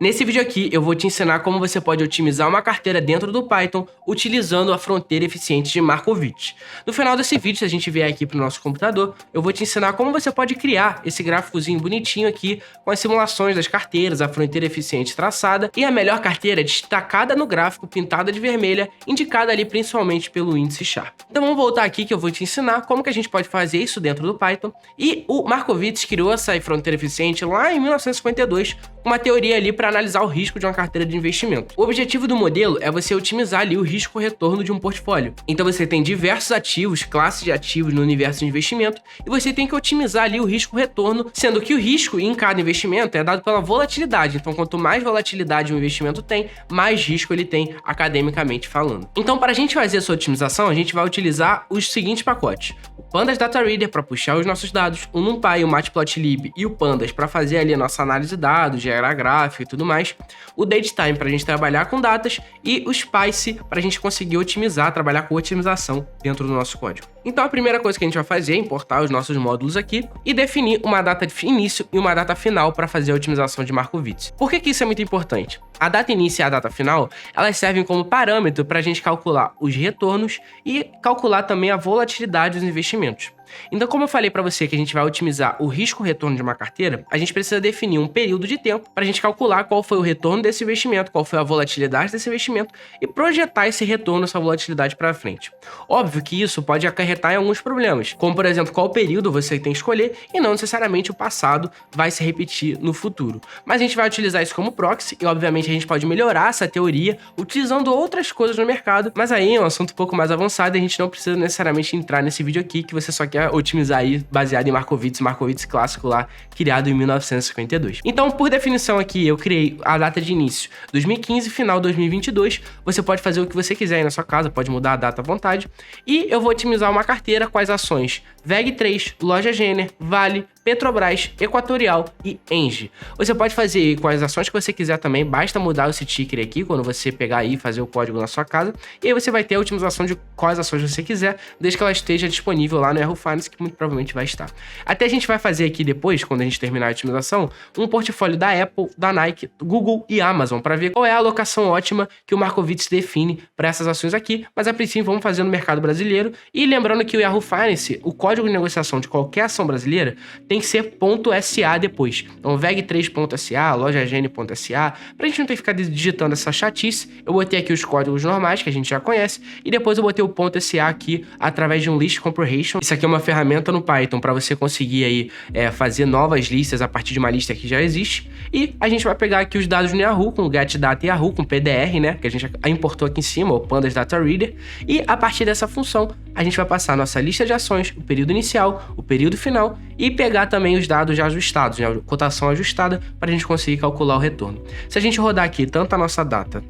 Nesse vídeo aqui eu vou te ensinar como você pode otimizar uma carteira dentro do Python utilizando a fronteira eficiente de Markowitz. No final desse vídeo, se a gente vier aqui para o nosso computador, eu vou te ensinar como você pode criar esse gráficozinho bonitinho aqui com as simulações das carteiras, a fronteira eficiente traçada e a melhor carteira destacada no gráfico, pintada de vermelha, indicada ali principalmente pelo índice Sharp. Então vamos voltar aqui que eu vou te ensinar como que a gente pode fazer isso dentro do Python. E o Markowitz criou essa fronteira eficiente lá em 1952, uma teoria ali para analisar o risco de uma carteira de investimento. O objetivo do modelo é você otimizar ali o risco-retorno de um portfólio. Então você tem diversos ativos, classes de ativos no universo de investimento, e você tem que otimizar ali o risco-retorno, sendo que o risco em cada investimento é dado pela volatilidade. Então quanto mais volatilidade um investimento tem, mais risco ele tem academicamente falando. Então para a gente fazer essa otimização, a gente vai utilizar os seguintes pacotes. O Pandas Data Reader para puxar os nossos dados, o NumPy, o Matplotlib e o Pandas para fazer ali a nossa análise de dados, gerar gráfico e tudo mais, o Datetime para a gente trabalhar com datas e o Spice para a gente conseguir otimizar, trabalhar com otimização dentro do nosso código. Então a primeira coisa que a gente vai fazer é importar os nossos módulos aqui e definir uma data de início e uma data final para fazer a otimização de Markowitz. Por que isso é muito importante? A data início e a data final, elas servem como parâmetro para a gente calcular os retornos e calcular também a volatilidade dos investimentos. Então, como eu falei para você que a gente vai otimizar o risco-retorno de uma carteira, a gente precisa definir um período de tempo para a gente calcular qual foi o retorno desse investimento, qual foi a volatilidade desse investimento e projetar esse retorno, essa volatilidade para frente. Óbvio que isso pode acarretar em alguns problemas, como por exemplo, qual período você tem que escolher e não necessariamente o passado vai se repetir no futuro. Mas a gente vai utilizar isso como proxy e obviamente a gente pode melhorar essa teoria utilizando outras coisas no mercado, mas aí é um assunto um pouco mais avançado e a gente não precisa necessariamente entrar nesse vídeo aqui que você só quer otimizar aí baseado em Markowitz clássico lá, criado em 1952. Então, por definição aqui, eu criei a data de início 2015, final 2022. Você pode fazer o que você quiser aí na sua casa, pode mudar a data à vontade. E eu vou otimizar uma carteira com as ações VEG3, Loja Renner, Vale, Petrobras, Equatorial e Engie. Você pode fazer com as ações que você quiser também, basta mudar esse ticker aqui quando você pegar aí e fazer o código na sua casa, e aí você vai ter a otimização de quais ações você quiser, desde que ela esteja disponível lá no Yahoo Finance, que muito provavelmente vai estar. Até a gente vai fazer aqui depois, quando a gente terminar a otimização, um portfólio da Apple, da Nike, Google e Amazon, para ver qual é a alocação ótima que o Markowitz define para essas ações aqui, mas a princípio vamos fazer no mercado brasileiro, e lembrando que o Yahoo Finance, o código de negociação de qualquer ação brasileira, tem que ser .sa depois. Então, veg3.sa, lojagene.sa, pra gente não ter que ficar digitando essa chatice, eu botei aqui os códigos normais, que a gente já conhece, e depois eu botei o .sa aqui, através de um list comprehension. Isso aqui é uma ferramenta no Python para você conseguir aí fazer novas listas a partir de uma lista que já existe, e a gente vai pegar aqui os dados no Yahoo, com o getData Yahoo, com PDR, né, que a gente importou aqui em cima, o Pandas Data Reader, e a partir dessa função, a gente vai passar a nossa lista de ações, o período inicial, o período final, e pegar também os dados já ajustados, né, a cotação ajustada, para a gente conseguir calcular o retorno. Se a gente rodar aqui tanto a nossa data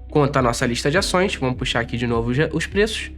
quanto a nossa lista de ações, vamos puxar aqui de novo os preços,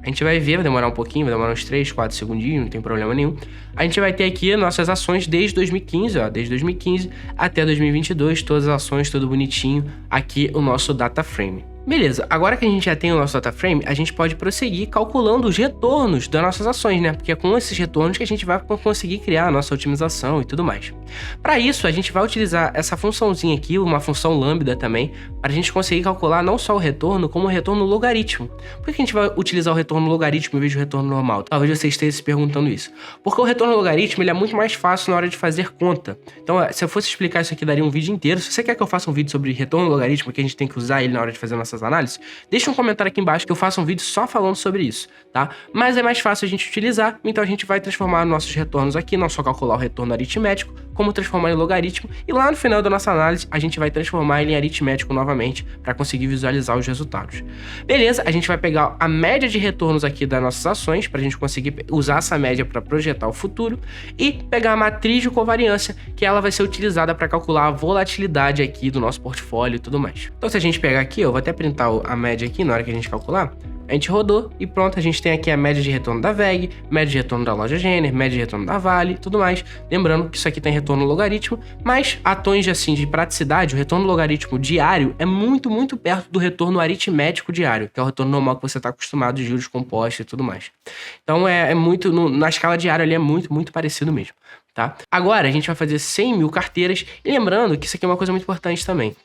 a gente vai ver, vai demorar um pouquinho, vai demorar uns 3, 4 segundinhos, não tem problema nenhum. A gente vai ter aqui nossas ações desde 2015, ó, desde 2015 até 2022, todas as ações, tudo bonitinho, aqui o nosso data frame. Beleza, agora que a gente já tem o nosso data frame, a gente pode prosseguir calculando os retornos das nossas ações, né? Porque é com esses retornos que a gente vai conseguir criar a nossa otimização e tudo mais. Para isso, a gente vai utilizar essa funçãozinha aqui, uma função lambda também, para a gente conseguir calcular não só o retorno, como o retorno logaritmo. Por que a gente vai utilizar o retorno logaritmo em vez do retorno normal? Talvez você esteja se perguntando isso. Porque o retorno logaritmo ele é muito mais fácil na hora de fazer conta. Então, se eu fosse explicar isso aqui, daria um vídeo inteiro. Se você quer que eu faça um vídeo sobre retorno logaritmo, que a gente tem que usar ele na hora de fazer nossas análises, deixa um comentário aqui embaixo que eu faça um vídeo só falando sobre isso, tá? Mas é mais fácil a gente utilizar, então a gente vai transformar nossos retornos aqui, não só calcular o retorno aritmético, como transformar em logaritmo, e lá no final da nossa análise a gente vai transformar ele em aritmético novamente para conseguir visualizar os resultados. Beleza, a gente vai pegar a média de retornos aqui das nossas ações, para a gente conseguir usar essa média para projetar o futuro, e pegar a matriz de covariância, que ela vai ser utilizada para calcular a volatilidade aqui do nosso portfólio e tudo mais. Então se a gente pegar aqui, eu vou até printar a média aqui na hora que a gente calcular, a gente rodou e pronto, a gente tem aqui a média de retorno da VEG, média de retorno da Loja Renner, média de retorno da Vale e tudo mais. Lembrando que isso aqui tem retorno logaritmo, mas a tons assim, de praticidade, o retorno logaritmo diário é muito, muito perto do retorno aritmético diário, que é o retorno normal que você está acostumado de juros compostos e tudo mais. Então é muito, na escala diária ali é muito, muito parecido mesmo. tá? Agora a gente vai fazer 100 mil carteiras, e lembrando que isso aqui é uma coisa muito importante também.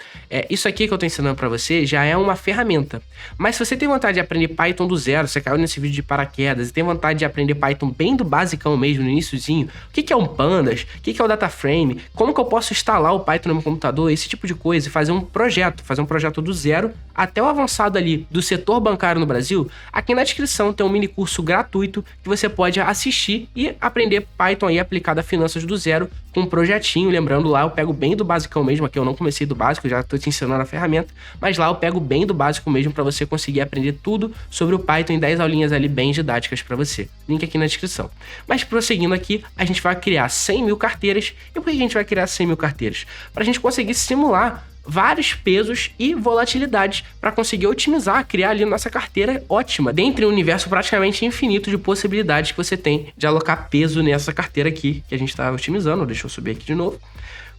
Isso aqui que eu tô ensinando para você já é uma ferramenta, mas se você tem vontade de aprender Python do zero, você caiu nesse vídeo de paraquedas e tem vontade de aprender Python bem do basicão mesmo, no iniciozinho, o que é um Pandas, o que é o DataFrame, como que eu posso instalar o Python no meu computador, esse tipo de coisa, e fazer um projeto do zero até o avançado ali do setor bancário no Brasil, aqui na descrição tem um mini curso gratuito que você pode assistir e aprender Python aí aplicado a finanças do zero com um projetinho. Lembrando, lá eu pego bem do basicão mesmo, aqui eu não comecei do básico, eu já tô te ensinando a ferramenta, mas lá eu pego bem do básico mesmo para você conseguir aprender tudo sobre o Python em 10 aulinhas ali bem didáticas para você. Link aqui na descrição. Mas prosseguindo aqui, a gente vai criar 100 mil carteiras. E por que a gente vai criar 100 mil carteiras? Para a gente conseguir simular vários pesos e volatilidades para conseguir otimizar, criar ali nossa carteira ótima, dentre um universo praticamente infinito de possibilidades que você tem de alocar peso nessa carteira aqui que a gente está otimizando. Deixa eu subir aqui de novo.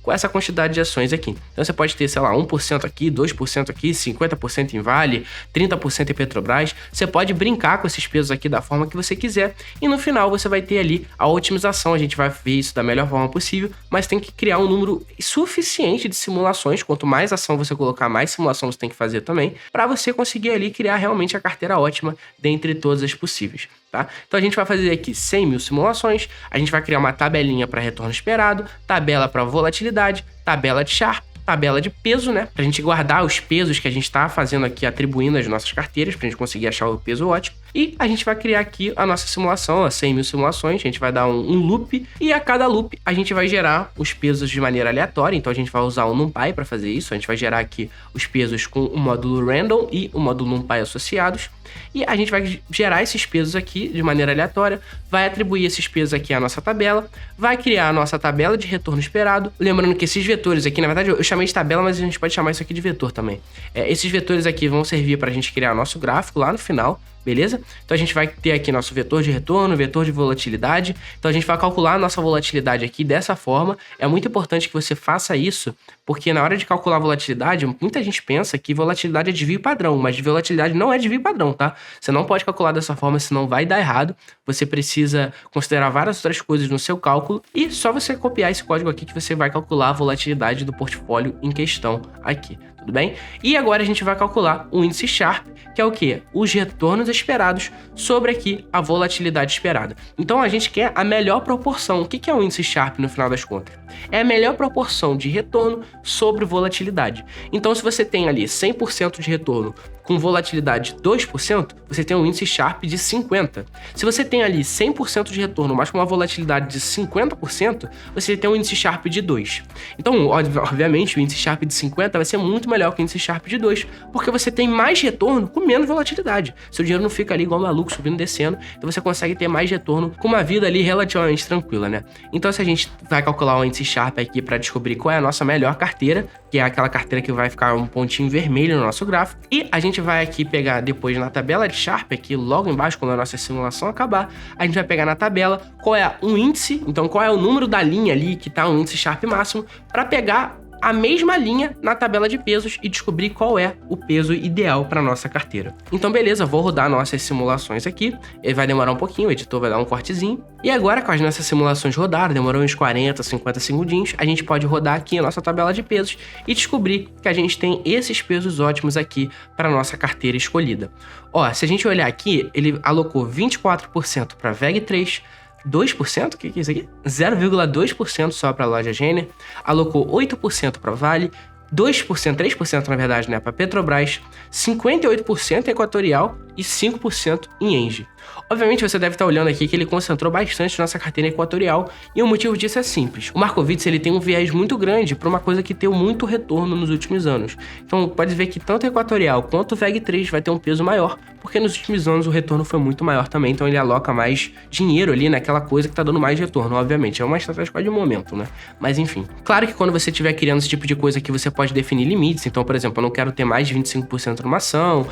Com essa quantidade de ações aqui. Então você pode ter, sei lá, 1% aqui, 2% aqui, 50% em Vale, 30% em Petrobras. Você pode brincar com esses pesos aqui da forma que você quiser e no final você vai ter ali a otimização. A gente vai ver isso da melhor forma possível, mas tem que criar um número suficiente de simulações. Quanto mais ação você colocar, mais simulação você tem que fazer também, para você conseguir ali criar realmente a carteira ótima dentre todas as possíveis. Tá? Então a gente vai fazer aqui 100 mil simulações, a gente vai criar uma tabelinha para retorno esperado, tabela para volatilidade, tabela de Sharpe, tabela de peso, né? Pra gente guardar os pesos que a gente tá fazendo aqui, atribuindo às nossas carteiras, pra gente conseguir achar o peso ótimo. E a gente vai criar aqui a nossa simulação, as 100 mil simulações, a gente vai dar um loop, e a cada loop a gente vai gerar os pesos de maneira aleatória, então a gente vai usar o NumPy para fazer isso, a gente vai gerar aqui os pesos com o módulo random e o módulo NumPy associados, e a gente vai gerar esses pesos aqui de maneira aleatória, vai atribuir esses pesos aqui à nossa tabela, vai criar a nossa tabela de retorno esperado, lembrando que esses vetores aqui, na verdade eu chamei de tabela, mas a gente pode chamar isso aqui de vetor também. Esses vetores aqui vão servir para a gente criar nosso gráfico lá no final, beleza? Então a gente vai ter aqui nosso vetor de retorno, vetor de volatilidade. Então a gente vai calcular a nossa volatilidade aqui dessa forma. É muito importante que você faça isso, porque na hora de calcular a volatilidade, muita gente pensa que volatilidade é desvio padrão, mas volatilidade não é desvio padrão, tá? Você não pode calcular dessa forma, senão vai dar errado. Você precisa considerar várias outras coisas no seu cálculo e só você copiar esse código aqui que você vai calcular a volatilidade do portfólio em questão aqui. Tudo bem? E agora a gente vai calcular o índice Sharpe, que é o quê? Os retornos esperados sobre aqui a volatilidade esperada. Então a gente quer a melhor proporção. O que é o índice Sharpe no final das contas? É a melhor proporção de retorno sobre volatilidade. Então se você tem ali 100% de retorno com volatilidade de 2%, você tem um índice Sharpe de 50. Se você tem ali 100% de retorno, mas com uma volatilidade de 50%, você tem um índice Sharpe de 2. Então, obviamente, o índice Sharpe de 50 vai ser muito melhor que o índice Sharpe de 2, porque você tem mais retorno com menos volatilidade. Seu dinheiro não fica ali igual maluco, subindo e descendo, então você consegue ter mais retorno com uma vida ali relativamente tranquila, né? Então, se a gente vai calcular o índice Sharpe aqui para descobrir qual é a nossa melhor carteira, que é aquela carteira que vai ficar um pontinho vermelho no nosso gráfico, e a gente vai aqui pegar depois na tabela de Sharpe, aqui logo embaixo, quando a nossa simulação acabar, a gente vai pegar na tabela qual é um índice, então qual é o número da linha ali que tá um índice Sharpe máximo, para pegar a mesma linha na tabela de pesos e descobrir qual é o peso ideal para nossa carteira. Então beleza, vou rodar nossas simulações aqui, ele vai demorar um pouquinho, o editor vai dar um cortezinho, e agora com as nossas simulações rodadas, demorou uns 40, 50 segundinhos, a gente pode rodar aqui a nossa tabela de pesos e descobrir que a gente tem esses pesos ótimos aqui para nossa carteira escolhida. Ó, se a gente olhar aqui, ele alocou 24% para VEG3, 2%? O que é isso aqui? 0,2% só para a loja Gêner, alocou 8% para Vale, 2%, 3% na verdade, né, para Petrobras, 58% em Equatorial e 5% em Engie. Obviamente você deve estar olhando aqui que ele concentrou bastante nossa carteira equatorial e o motivo disso é simples. O Markowitz ele tem um viés muito grande para uma coisa que deu muito retorno nos últimos anos. Então pode ver que tanto equatorial quanto o VEG3 vai ter um peso maior, porque nos últimos anos o retorno foi muito maior também, então ele aloca mais dinheiro ali naquela coisa que está dando mais retorno, obviamente. É uma estratégia de momento, né? Mas enfim. Claro que quando você estiver criando esse tipo de coisa aqui, você pode definir limites. Então, por exemplo, eu não quero ter mais de 25% numa ação,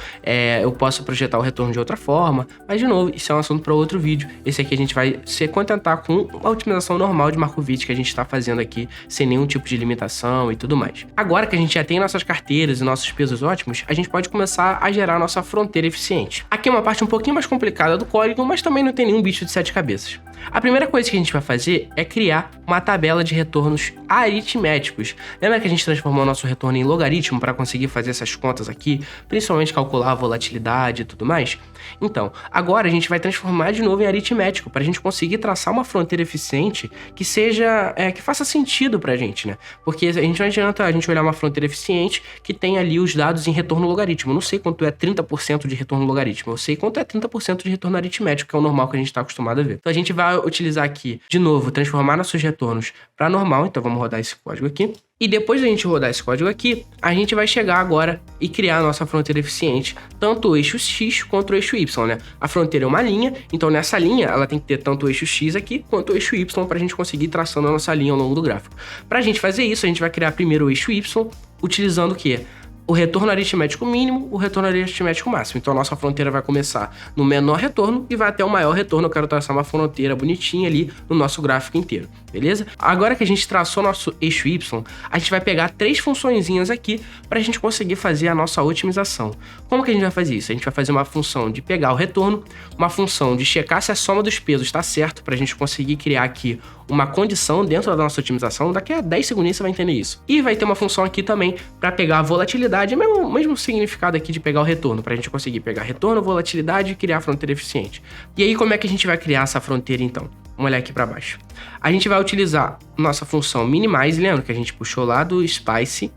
eu posso projetar o retorno de outra forma, mas de novo, isso é um assunto para outro vídeo. Esse aqui a gente vai se contentar com a otimização normal de Markowitz que a gente está fazendo aqui, sem nenhum tipo de limitação e tudo mais. Agora que a gente já tem nossas carteiras e nossos pesos ótimos, a gente pode começar a gerar nossa fronteira eficiente. Aqui é uma parte um pouquinho mais complicada do código, mas também não tem nenhum bicho de 7 cabeças. A primeira coisa que a gente vai fazer é criar uma tabela de retornos aritméticos. Lembra que a gente transformou o nosso retorno em logaritmo para conseguir fazer essas contas aqui, principalmente calcular a volatilidade e tudo mais? Então, agora a gente vai transformar de novo em aritmético para a gente conseguir traçar uma fronteira eficiente que seja, que faça sentido para a gente, né? Porque a gente não adianta a gente olhar uma fronteira eficiente que tem ali os dados em retorno logaritmo. Eu não sei quanto é 30% de retorno logaritmo, eu sei quanto é 30% de retorno aritmético, que é o normal que a gente está acostumado a ver. Então a gente vai utilizar aqui, de novo, transformar nossos retornos para normal. Então vamos rodar esse código aqui. E depois da gente rodar esse código aqui, a gente vai chegar agora e criar a nossa fronteira eficiente, tanto o eixo X quanto o eixo Y, né? A fronteira é uma linha, então nessa linha ela tem que ter tanto o eixo X aqui quanto o eixo Y para a gente conseguir ir traçando a nossa linha ao longo do gráfico. Para a gente fazer isso, a gente vai criar primeiro o eixo Y, utilizando o quê? O retorno aritmético mínimo, o retorno aritmético máximo. Então a nossa fronteira vai começar no menor retorno e vai até o maior retorno. Eu quero traçar uma fronteira bonitinha ali no nosso gráfico inteiro, beleza? Agora que a gente traçou nosso eixo Y, a gente vai pegar 3 funçõezinhas aqui para a gente conseguir fazer a nossa otimização. Como que a gente vai fazer isso? A gente vai fazer uma função de pegar o retorno, uma função de checar se a soma dos pesos está certo, para a gente conseguir criar aqui uma condição dentro da nossa otimização. Daqui a 10 segundos você vai entender isso. E vai ter uma função aqui também para pegar a volatilidade, mesmo significado aqui de pegar o retorno, para a gente conseguir pegar retorno, volatilidade e criar a fronteira eficiente. E aí, como é que a gente vai criar essa fronteira, então? Vamos olhar aqui para baixo. A gente vai utilizar nossa função minimize, lembra que a gente puxou lá do Spice,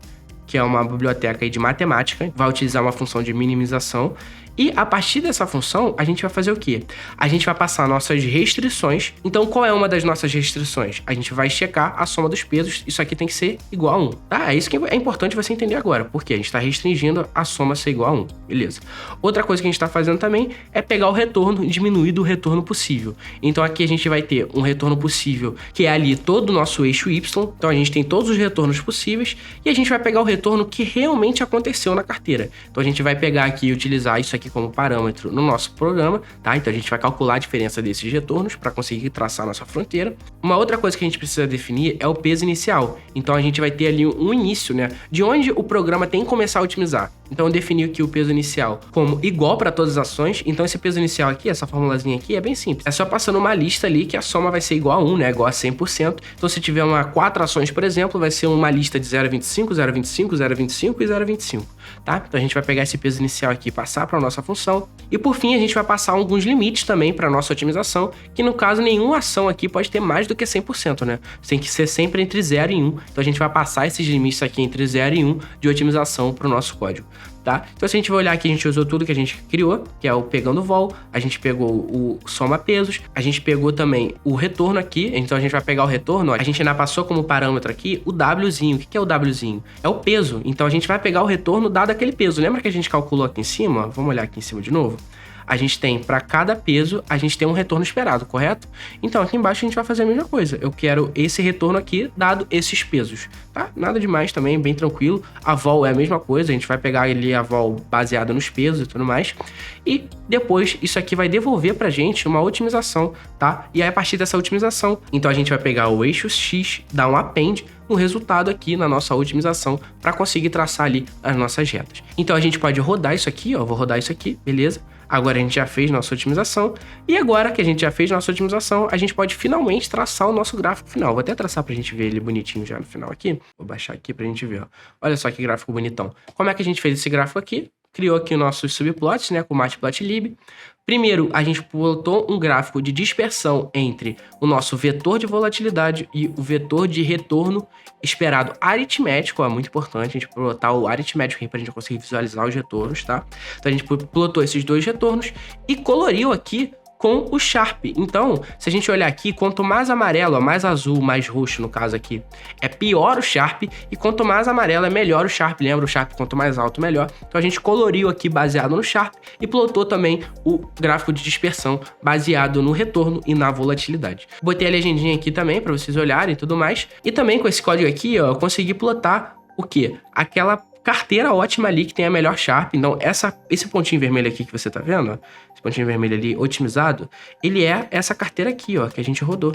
que é uma biblioteca aí de matemática, vai utilizar uma função de minimização. E a partir dessa função, a gente vai fazer o quê? A gente vai passar nossas restrições. Então, qual é uma das nossas restrições? A gente vai checar a soma dos pesos. Isso aqui tem que ser igual a 1, tá? É isso que é importante você entender agora, porque a gente está restringindo a soma ser igual a 1, beleza? Outra coisa que a gente está fazendo também é pegar o retorno e diminuir do retorno possível. Então, aqui a gente vai ter um retorno possível, que é ali todo o nosso eixo Y. Então, a gente tem todos os retornos possíveis e a gente vai pegar o retorno que realmente aconteceu na carteira. Então, a gente vai pegar aqui e utilizar isso aqui como parâmetro no nosso programa, tá? Então a gente vai calcular a diferença desses retornos para conseguir traçar a nossa fronteira. Uma outra coisa que a gente precisa definir é o peso inicial. Então a gente vai ter ali um início, né? De onde o programa tem que começar a otimizar. Então eu defini aqui o peso inicial como igual para todas as ações. Então esse peso inicial aqui, essa formulazinha aqui é bem simples. É só passando uma lista ali que a soma vai ser igual a 1, né? Igual a 100%. Então se tiver 4 ações, por exemplo, vai ser uma lista de 0,25, 0,25, 0,25 e 0,25, tá? Então a gente vai pegar esse peso inicial aqui e passar para a nossa função. E por fim, a gente vai passar alguns limites também para nossa otimização, que no caso nenhuma ação aqui pode ter mais do que 100%, né? Tem que ser sempre entre 0 e 1. Então a gente vai passar esses limites aqui entre 0 e 1 de otimização para o nosso código, tá? Então se a gente vai olhar aqui, a gente usou tudo que a gente criou, que é o pegando vol, a gente pegou o soma pesos, a gente pegou também o retorno aqui. Então a gente vai pegar o retorno, ó, a gente ainda passou como parâmetro aqui o Wzinho. O que é o Wzinho? É o peso. Então a gente vai pegar o retorno dado aquele peso. Lembra que a gente calculou aqui em cima? Vamos olhar aqui em cima de novo. A gente tem, para cada peso, a gente tem um retorno esperado, correto? Então, aqui embaixo a gente vai fazer a mesma coisa. Eu quero esse retorno aqui, dado esses pesos, tá? Nada demais também, bem tranquilo. A vol é a mesma coisa, a gente vai pegar ali a vol baseada nos pesos e tudo mais. E depois, isso aqui vai devolver pra gente uma otimização, tá? E aí, a partir dessa otimização, então a gente vai pegar o eixo X, dar um append, um resultado aqui na nossa otimização para conseguir traçar ali as nossas retas. Então, a gente pode rodar isso aqui, ó. Vou rodar isso aqui, beleza? Agora a gente já fez nossa otimização. E agora que a gente já fez nossa otimização, a gente pode finalmente traçar o nosso gráfico final. Vou até traçar pra gente ver ele bonitinho já no final aqui. Vou baixar aqui pra gente ver, ó. Olha só que gráfico bonitão. Como é que a gente fez esse gráfico aqui? Criou aqui nossos subplots, né, com o matplotlib. Primeiro, a gente botou um gráfico de dispersão entre o nosso vetor de volatilidade e o vetor de retorno esperado aritmético. É muito importante a gente plotar o aritmético aqui para a gente conseguir visualizar os retornos, tá? Então a gente plotou esses dois retornos e coloriu aqui com o Sharp. Então, se a gente olhar aqui, quanto mais amarelo, mais azul, mais roxo no caso aqui, é pior o Sharp, e quanto mais amarelo é melhor o Sharp. Lembra o Sharp, quanto mais alto, melhor. Então a gente coloriu aqui baseado no Sharp e plotou também o gráfico de dispersão baseado no retorno e na volatilidade. Botei a legendinha aqui também para vocês olharem e tudo mais. E também com esse código aqui, ó, eu consegui plotar o quê? Aquela carteira ótima ali que tem a melhor Sharp. Então esse pontinho vermelho aqui que você tá vendo, ó, esse pontinho vermelho ali otimizado, ele é essa carteira aqui, ó, que a gente rodou.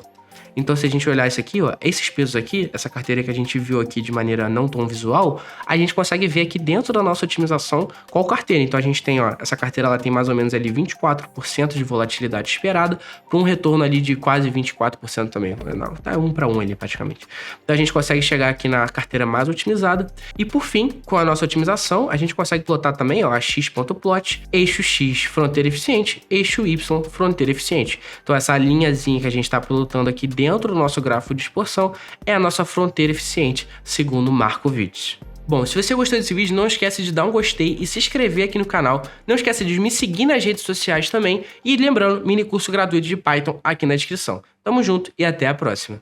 Então, se a gente olhar isso aqui, ó, esses pesos aqui, essa carteira que a gente viu aqui de maneira não tão visual, a gente consegue ver aqui dentro da nossa otimização qual carteira. Então, a gente tem, ó, essa carteira ela tem mais ou menos ali 24% de volatilidade esperada, para um retorno ali de quase 24% também. Não, tá 1 para 1 ali praticamente. Então, a gente consegue chegar aqui na carteira mais otimizada. E por fim, com a nossa otimização, a gente consegue plotar também, ó, a x.plot, eixo X, fronteira eficiente, eixo Y, fronteira eficiente. Então, essa linhazinha que a gente está plotando aqui dentro do nosso gráfico de exposição é a nossa fronteira eficiente, segundo Markowitz. Bom, se você gostou desse vídeo, não esquece de dar um gostei e se inscrever aqui no canal. Não esquece de me seguir nas redes sociais também. E lembrando, mini curso gratuito de Python aqui na descrição. Tamo junto e até a próxima.